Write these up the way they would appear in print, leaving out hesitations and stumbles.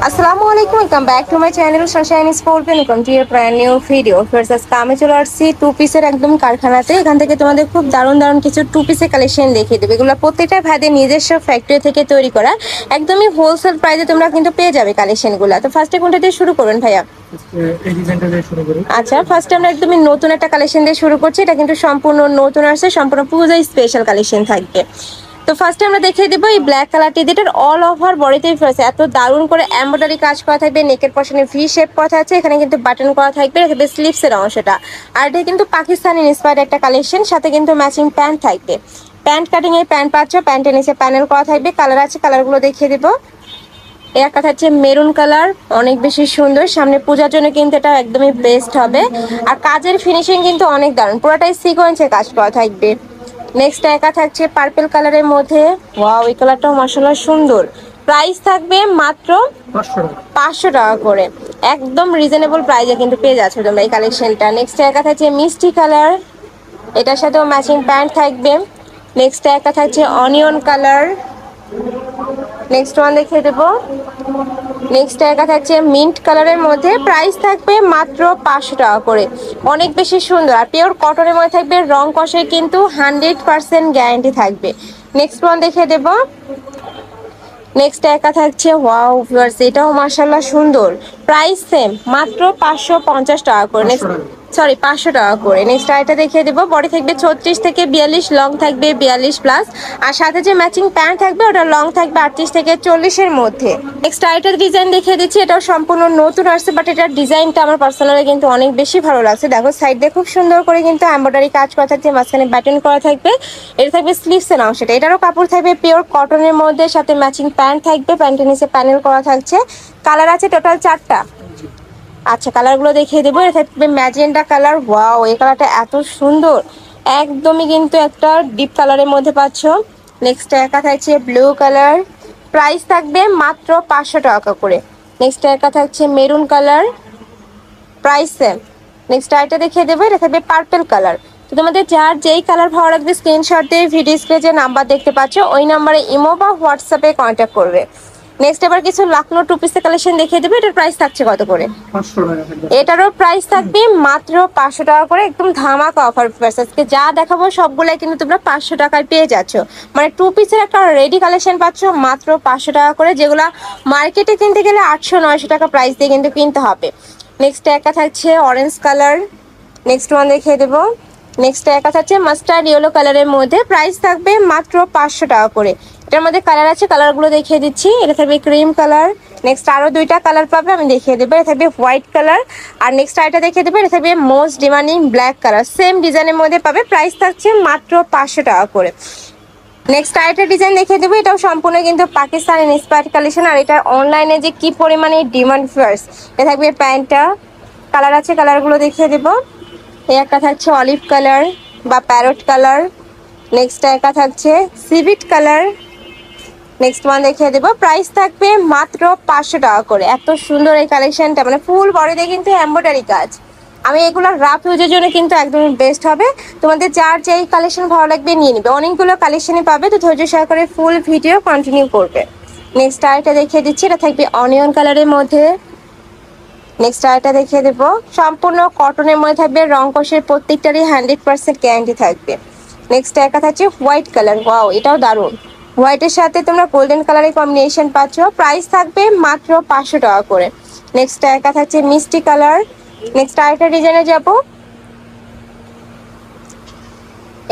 আসসালামু আলাইকুম, welcome back to my channel Sunshine sport welcome to year brand new video. First আজকে আমি চলে আসছি টু পিসের একদম কারখানাতে। এখান থেকে তোমাদের খুব দারুণ দারুণ কিছু টু পিসের কালেকশন দেখিয়ে দেবে। এগুলো প্রত্যেকটা ভাইদের নিজস্ব ফ্যাক্টরি থেকে তৈরি করা, একদমই হোলসেল প্রাইসে তোমরা কিন্তু পেয়ে যাবে কালেকশনগুলো। তো ফার্স্টে কোনটা দিয়ে শুরু করবেন ভাইয়া? এই ডিজাইনটা দিয়ে শুরু করি। আচ্ছা, ফার্স্টে আমরা একদমই নতুন একটা কালেকশন দিয়ে শুরু করছি। এটা কিন্তু সম্পূর্ণ নতুন আসছে, সম্পূর্ণ পূজা স্পেশাল কালেকশন থাকবে। তো ফার্স্টে আমরা দেখিয়ে দিব এই ব্ল্যাক কালারটি, যেটার অল ওভার বডিতেই ফেরছে এত দারুণ করে এমব্রয়ডারি কাজ করা থাকবে। নেকের পশনে ভি শেপ করা আছে, এখানে কিন্তু বাটন করা থাকবে, থাকবে স্লিভসের অংশটা। আর এটা কিন্তু পাকিস্তানি ইন্সপায়ার্ড একটা কালেকশন, সাথে কিন্তু ম্যাচিং প্যান্ট থাকবে। প্যান্ট কাটিং এর প্যান্ট পাচ্ছ, প্যান্টের নিচে প্যানেল করা থাকবে। কালার আছে, কালারগুলো দেখিয়ে দিব। এর একটা হচ্ছে মেরুন কালার, অনেক বেশি সুন্দর। সামনে পূজার জন্য কিন্তু এটা একদমই বেস্ট হবে। আর কাজের ফিনিশিং কিন্তু অনেক দারুণ, পুরোটাই সিকোয়েন্সে কাজ করা থাকবে। নেক্সট একা থাকছে পার্পল কালারের মধ্যে। ওয়াও, এই কালারটাও মাশাআল্লাহ সুন্দর। প্রাইস থাকবে মাত্র 500 টাকা করে, একদম রিজনেবল প্রাইসে কিন্তু পেয়ে যাচ্ছ তোমরা এই কালেকশনটা। নেক্সট একা থাকছে মিষ্টি কালার, এটার সাথেও ম্যাচিং প্যান্ট থাকবে। নেক্সট একা থাকছে অনিয়ন কালার। নেক্সট ওয়ান দেখিয়ে দেবো। নেক্সট একা থাকছে মিন্ট কালারের মধ্যে, প্রাইস থাকবে মাত্র 500 টাকা করে, অনেক বেশি সুন্দর। আর পিওর কটনের মধ্যে থাকবে, রং কষের কিন্তু 100% গ্যারান্টি থাকবে। নেক্সট ওয়ান দেখিয়ে দেবো। নেক্সট একা থাকছে ওয়াও ভিউয়ার্স, এটাও মাশাআল্লাহ সুন্দর। প্রাইস সেম, মাত্র 550 টাকা করে। নেক্সট 500 টাকা করে। নেক্সট আইটা দেখিয়ে দেবো। বডি থাকবে 36 থেকে 42, লং থাকবে 42 প্লাস। আর সাথে যে ম্যাচিং প্যান্ট থাকবে ওটা লং থাকবে 38 থেকে 40 এর মধ্যে। নেক্সট আইটার ডিজাইন দেখিয়ে দিচ্ছি, এটাও সম্পূর্ণ নতুন আসছে, বাট এটার ডিজাইনটা আমার পার্সোনালি কিন্তু অনেক বেশি ভালো লাগছে। দেখো সাইড দিয়ে খুব সুন্দর করে কিন্তু এমব্রয়ডারি কাজ করা থাকছে, মাঝখানে বাটন করা থাকবে। এটা থাকবে স্লিভসের অংশটা, এটারও কাপড় থাকবে পিওর কটনের মধ্যে, সাথে ম্যাচিং প্যান্ট থাকবে, প্যান্টের নিচে প্যানেল করা থাকছে। কালার আছে টোটাল 4টা। আচ্ছা, কালারগুলো দেখিয়ে দেবো। এটা থাকবে ম্যাজেন্টা কালার। ওয়াও, এই কালারটা এত সুন্দর, একদমই কিন্তু একটা ডিপ কালারের মধ্যে পাচ্ছ। নেক্সট একা থাকছে ব্লু কালার, প্রাইস থাকবে মাত্র 500 টাকা করে। নেক্সট একা থাকছে maroon colour, price same. Next আইটা দেখিয়ে দেবো। এটা থাকবে পার্পল কালার। তো তোমাদের যার যেই কালার ভালো লাগবে স্ক্রিনশট দিয়ে ভিডিও স্ক্রিনে যে নাম্বার দেখতে পাচ্ছ ওই নাম্বারে ইমো বা হোয়াটসঅ্যাপে কন্ট্যাক্ট করবে। নেক্সট এবার কিছু লাখনো টু পিসের কালেকশন দেখিয়ে দেবো। এটার প্রাইস থাকছে কত করে? 500 টাকা থাকবে। এটারও প্রাইস থাকবে মাত্র 500 টাকা করে, একদম ধামাকা অফার। আজকে যা দেখাবো সবগুলাই কিন্তু তোমরা 500 টাকায় পেয়ে যাচ্ছ। মানে টু পিসের একটা রেডি কালেকশন পাচ্ছ মাত্র 500 টাকা করে, যেগুলো মার্কেটে কিনতে গেলে 800-900 টাকা প্রাইস দিয়ে কিন্তু কিনতে হবে। নেক্সট একা থাকছে অরেঞ্জ কালার। নেক্সট ওয়ান দেখিয়ে দেবো। নেক্সট একা থাকছে মাস্টার্ড ইয়েলো কালারের মধ্যে, প্রাইস থাকবে মাত্র 500 টাকা করে। এটার মধ্যে কালার আছে, কালারগুলো দেখিয়ে দিচ্ছি। এটা থাকবে ক্রিম কালার। নেক্সট আরো 2টা কালার পাবে, আমি দেখিয়ে দেবো। এটা থাকবে হোয়াইট কালার। আর নেক্সট আইটা দেখিয়ে দেবো। এটা থাকবে most demanding black colour, same ডিজাইনের মধ্যে পাবে, প্রাইস থাকছে মাত্র 500 টাকা করে। নেক্সট আরেকটা ডিজাইন দেখিয়ে দেবো। এটাও সম্পূর্ণ কিন্তু পাকিস্তানি ইন্সপায়ার্ড কালেকশন। আর এটার অনলাইনে যে কি পরিমাণে ডিমান্ড ফার্স্ট। এটা থাকবে প্যান্টটা, কালার আছে, কালারগুলো দেখিয়ে দেবো। এই একটা থাকছে অলিভ কালার বা প্যারট কালার। নেক্সট একা থাকছে সিভিট কালার। নেক্সট ওয়ান দেখিয়ে দেবো। প্রাইস থাকবে মাত্র 500 টাকা করে। এত সুন্দর এই কালেকশনটা, মানে ফুল বডিতে কিন্তু এমব্রয়ডারি কাজ। আমি এগুলো রাফ ইউজের জন্য কিন্তু একদমই বেস্ট হবে। তোমাদের যার যেই কালেকশন ভালো লাগবে নিয়ে নিবে, অনেকগুলো কালেকশনই পাবে। তো ধৈর্য সহকারে ফুল ভিডিও কন্টিনিউ করবে। নেক্সট আরেকটা দেখিয়ে দিচ্ছি। এটা থাকবে অনিয়ন কালারের মধ্যে। নেক্সট আরেকটা দেখিয়ে দেবো। সম্পূর্ণ কটনের মধ্যে থাকবে, রং কষের প্রত্যেকটারই 100% গ্যারান্টি থাকবে। নেক্সট একা থাকছে হোয়াইট কালার। ওয়াও, এটাও দারুণ। হোয়াইটের সাথে তোমরা গোল্ডেন কালারের কম্বিনেশন পাচ্ছ, প্রাইস থাকবে মাত্র 500 টাকা করে। নেক্সট একা থাকছে মিষ্টি কালার। নেক্সট আরেকটা ডিজাইনে যাবো।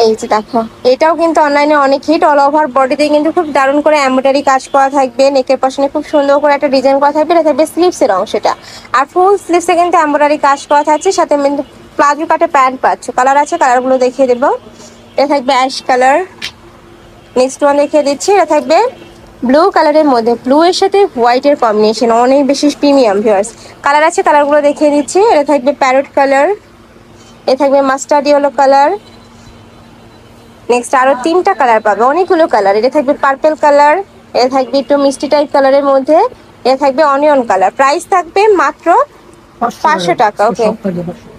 এই যে দেখো, এটাও কিন্তু অনলাইনে অনেক হিট। অল ওভার বডিতে কিন্তু খুব দারুণ করে এমব্রয়ডারি কাজ করা থাকবে। নেকের পাশে খুব সুন্দর করে একটা ডিজাইন করা থাকবে। এটা থাকবে স্লিভসের অংশটা। আর ফুল স্লিভসে কিন্তু এমব্রয়ডারি কাজ করা থাকছে, সাথে কিন্তু প্লাজো কাটে প্যান্ট পাচ্ছ। কালার আছে, কালারগুলো দেখিয়ে দেবো। এটা থাকবে অ্যাশ কালার। নেক্সট ওয়ান দেখিয়ে দিচ্ছি। এটা থাকবে ব্লু কালারের মধ্যে, ব্লু এর সাথে হোয়াইটের কম্বিনেশন, অনেক বেশি প্রিমিয়াম ভিউয়ার্স। কালার আছে, কালারগুলো দেখিয়ে দিচ্ছি। এটা থাকবে প্যারট কালার। এটা থাকবে মাস্টার্ড ইয়েলো কালার। নেক্সট আরো 3টা কালার পাবে, অনেকগুলো কালার। এটা থাকবে পার্পল কালার। এটা থাকবে একটু মিষ্টি টাইপ কালারের মধ্যে। এটা থাকবে অনিয়ন কালার। প্রাইস থাকবে মাত্র 500 টাকা। ওকে,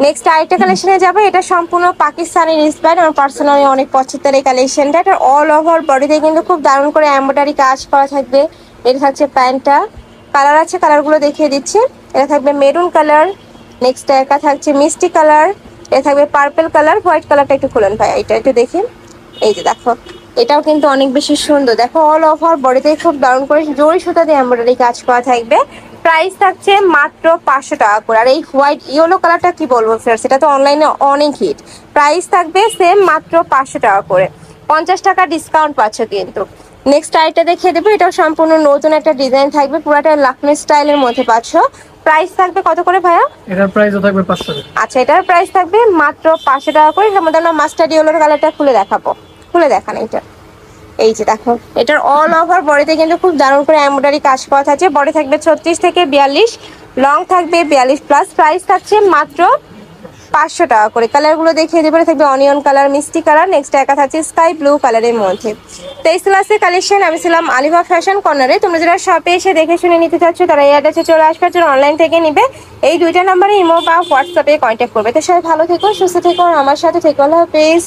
নেক্সট আরেকটা কালেকশনে যাবে। এটা সম্পূর্ণ পাকিস্তানি ইন্সপায়ার্ড, আমার পার্সোনালি অনেক পছন্দের এই কালেকশনটা। এটা অল ওভার বডিতে কিন্তু খুব দারুণ করে এমব্রয়ডারি কাজ করা থাকবে। এটা থাকছে প্যান্টটা। কালার আছে, কালারগুলো দেখিয়ে দিচ্ছি। এটা থাকবে মেরুন কালার, নেক্সট একা থাকছে মিষ্টি কালার, এটা থাকবে পার্পল কালার, হোয়াইট কালারটা একটু খুলেন ভাই, এটা একটু দেখি। এই যে দেখো, এটাও কিন্তু অনেক বেশি সুন্দর। দেখো অল ওভার বডিতে খুব দারুণ করে জরি সুতা দিয়ে এমব্রয়ডারি কাজ করা থাকবে। প্রাইস থাকছে মাত্র 500 টাকা করে। আর এই হোয়াইট ইয়েলো কালারটা কি বলবো ফ্রেন্ডস, এটা তো অনলাইনে অনেক হিট। প্রাইস থাকবে সেম মাত্র 500 টাকা করে, 50 টাকা ডিসকাউন্ট পাচ্ছ কিন্তু। নেক্সট আইটা দেখিয়ে দেবো, এটাও সম্পূর্ণ নতুন একটা ডিজাইন থাকবে, পুরাটা লাকমি স্টাইলের মধ্যে পাচ্ছ। প্রাইস থাকবে কত করে ভাইয়া? এটার প্রাইসও থাকবে 500 টাকা। আচ্ছা, এটার প্রাইস থাকবে মাত্র 500 টাকা করে। এর মধ্যে আমরা মাস্টার্ড ইয়েলোর কালারটা খুলে দেখাবো, খুলে দেখান এটা। এই যে দেখো, এটার অল ওভার বডিতে কিন্তু খুব দারুণ করে এমব্রয়ডারি কাজ করা থাকছে। বডি থাকবে 36 থেকে 42, লং থাকবে 42 প্লাস। প্রাইস থাকছে মাত্র 500 টাকা করে। কালারগুলো দেখিয়ে দেবো, থাকবে অনিয়ন কালার, মিষ্টি কালার, নেক্সট একা থাকছে স্কাই ব্লু কালারের মধ্যে। তো এই ক্লাসের কালেকশন, আমি ছিলাম আলিফা ফ্যাশন কর্নারে। তোমরা যারা শপে এসে দেখে শুনে নিতে চাচ্ছ তারা এই অ্যাড্রেসে চলে আসবে, যারা অনলাইন থেকে নিবে এই দুইটা নাম্বারে ইমো বা হোয়াটসঅ্যাপে কন্ট্যাক্ট করবে। তো সবাই ভালো থেকো, সুস্থ থেকো, আর আমার সাথে থেকো। আল্লাহ হাফেজ।